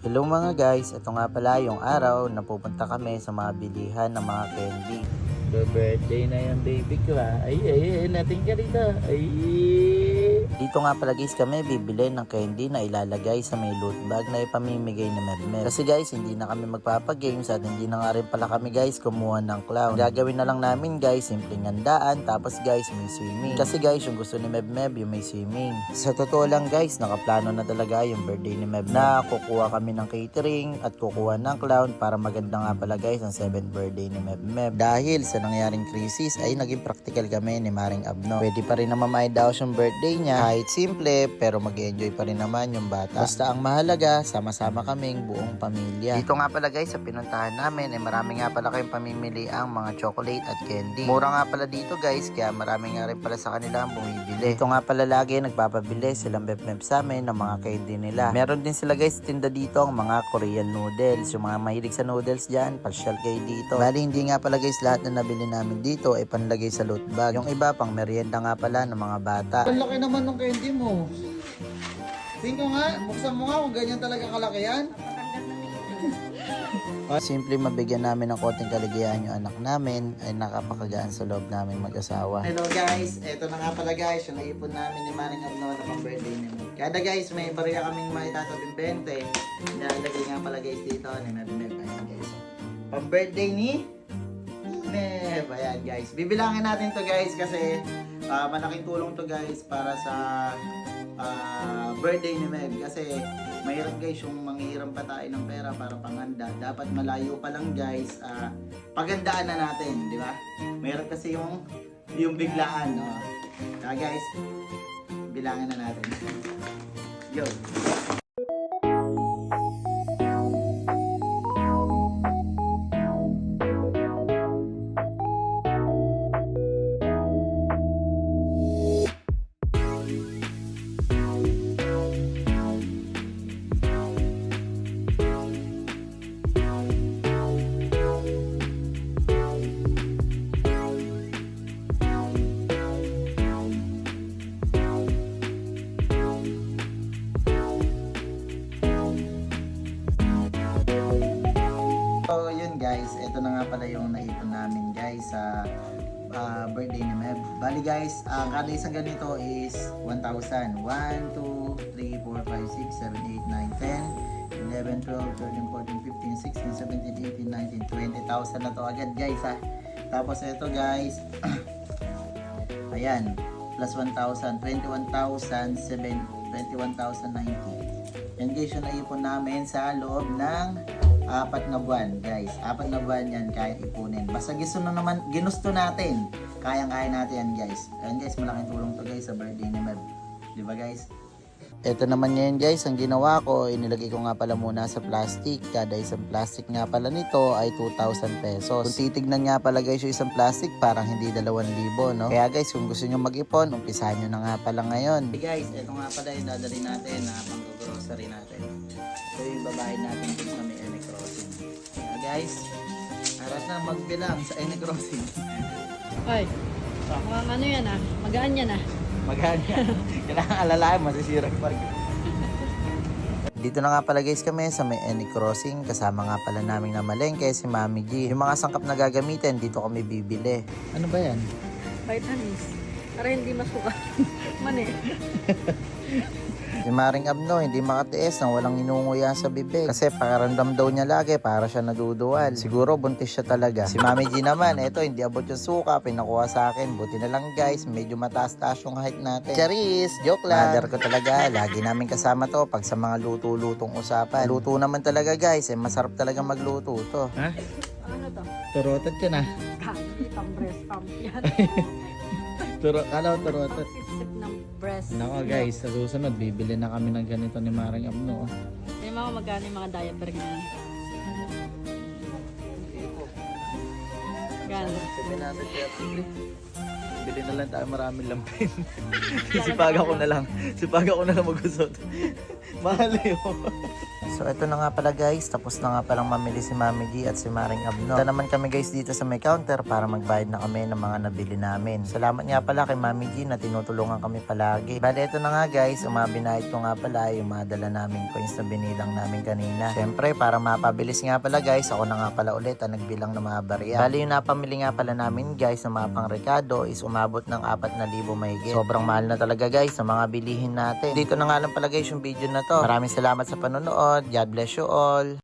Hello mga guys, ito nga pala yung araw na pupunta kami sa mga bilihan ng mga candy. Birthday na yan baby ko ha. Ay, natin ka rito. Ay. Dito nga pala guys kami bibili ng candy na ilalagay sa may loot bag na ipamimigay ni Medmed. Kasi guys, hindi na kami magpapagames at hindi na nga rin pala kami guys kumuha ng clown. Gagawin na lang namin guys, simpleng handaan tapos guys may swimming. Kasi guys, yung gusto ni Medmed yung may swimming. Sa totoo lang guys, nakaplano na talaga yung birthday ni Medmed na kukuha kami ng catering at kukuha ng clown para maganda nga pala guys ang 7th birthday ni Medmed. Dahil sa nangyaring krisis ay naging practical kami ni Maring Abno. Pwede pa rin naman maidaos yung birthday niya kahit simple pero mag-enjoy pa rin naman yung bata. Basta ang mahalaga, sama-sama kaming buong pamilya. Dito nga pala guys sa pinuntahan namin ay marami nga pala kayong pamimili ang mga chocolate at candy. Mura nga pala dito guys kaya marami nga rin pala sa kanila ang bumibili. Dito nga pala lagi nagpapabili silang bep-bep sa amin ng mga candy nila. Meron din sila guys tinda dito ang mga Korean noodles. Yung mga mahilig sa noodles dyan, pasyal kayo dito. Bali hindi nga pala guys lahat na nabili namin dito ay panlagay sa loot bag. Yung iba pang merienda nga pala ng mga bata. Ang laki naman ng candy mo. Tingko nga, buksan mo nga kung ganyan talaga kalaki yan. Simple mabigyan namin ng konting kaligayahan yung anak namin ay nakapakagaan sa loob namin mag-asawa. Hello guys, eto na nga pala guys, yung naipon namin ni Maring Abno na pang birthday ni Med. Kada guys, may bariya kaming maitatabing 20. Nilalagay nga pala guys dito ni Med. Ayan guys. Pang birthday ni Med. Ayan guys. Bibilangin natin to guys kasi malaking tulong to guys para sa birthday ni Meg. Kasi mahirap guys yung manghihiram pa tayo ng pera para panghanda. Dapat malayo pa lang guys, pagandaan na natin, di ba? Mahirap kasi yung biglaan, no? Kaya guys, bilangin na natin. Yo! So yun guys, ito na nga pala yung naipon namin guys sa birthday ni Meb. Bali guys, kada isang ganito is 1,000. 1, 2, 3, 4, 5, 6, 7, 8, 9, 10, 11, 12, 13, 14, 15, 16, 17, 18, 19, 20,000 na to agad guys ha. Tapos ito guys, ayan, plus 1,000, 21,007, 21,090. Yan guys yung naipon namin sa loob ng 4 na buwan guys. 4 na buwan yan kahit ipunin. Basta ginusto natin. Kayang-kaya natin yan guys. Ayan guys, malaking tulong to guys sa birthday ni Meb. Diba guys? Ito naman ngayon guys, ang ginawa ko, inilagay ko nga pala muna sa plastic. Kada isang plastic nga pala nito ay 2,000 pesos. Kung titignan nga pala guys yung isang plastic, parang hindi 2,000, no? Kaya guys, kung gusto nyo mag-ipon, umpisahan nyo na nga pala ngayon. Hey guys, ito nga pala yung dadalhin natin na pang-grocery natin. Ito yung babae natin dito sa may Ene Crossing. Kaya guys, harap na magbilang sa Ene Crossing. Ay, mukhang ano yan ah, magaan yan ah. Maganda. Kailangan alalayan, masisira yung park. Dito na nga pala guys kami sa may Any Crossing. Kasama nga pala namin na malengke si Mami G. Yung mga sangkap na gagamitin, dito kami bibili. Ano ba yan? Vitamins. Para hindi masuka. Mani. Si Maring Abno hindi makatiis nang walang inunguya sa bibig. Kasi pakaramdam daw niya lagi para siya naduduwal. Siguro buntis siya talaga. Si Mami G naman, eto hindi abot yung suka, pinakuha sa akin. Buti na lang guys, medyo mataas-taas yung height natin. Charis, joke lang. Mother ko talaga, lagi namin kasama to pag sa mga luto-lutong usapan. Luto naman talaga guys, masarap talaga magluto to. Ha? Ano to? Turotot yan ah. Kaki, pang breast pump yan. Turotot. Sip ng breast. Nako guys, sa susunod, bibili na kami ng ganito ni Maring Abno. Yung mga magkano yung mga diaper niya. Gano'n. Sabi natin kaya bili na lang tayo maraming lampin. Sipaga ko na lang magusot. Mahal yun. So ito na nga pala guys, tapos na nga palang mamili si Mami G at si Maring Abno. Ito naman kami guys dito sa may counter para magbayad na kami ng mga nabili namin. Salamat nga pala kay Mami G na tinutulungan kami palagi. Bale ito na nga guys, umabinayad ko nga pala yung mga dala naming coins na binilang namin kanina. Syempre para mapabilis nga pala guys, ako na nga pala ulit ang nagbilang ng mga barya. Bale yung napamili nga pala namin guys na mga pangrekado is umabot ng 4,000 mahigit. Sobrang mahal na talaga guys sa mga bilihin natin. Dito na nga lang pala guys yung video na to. Maraming salamat sa panonood. God bless you all.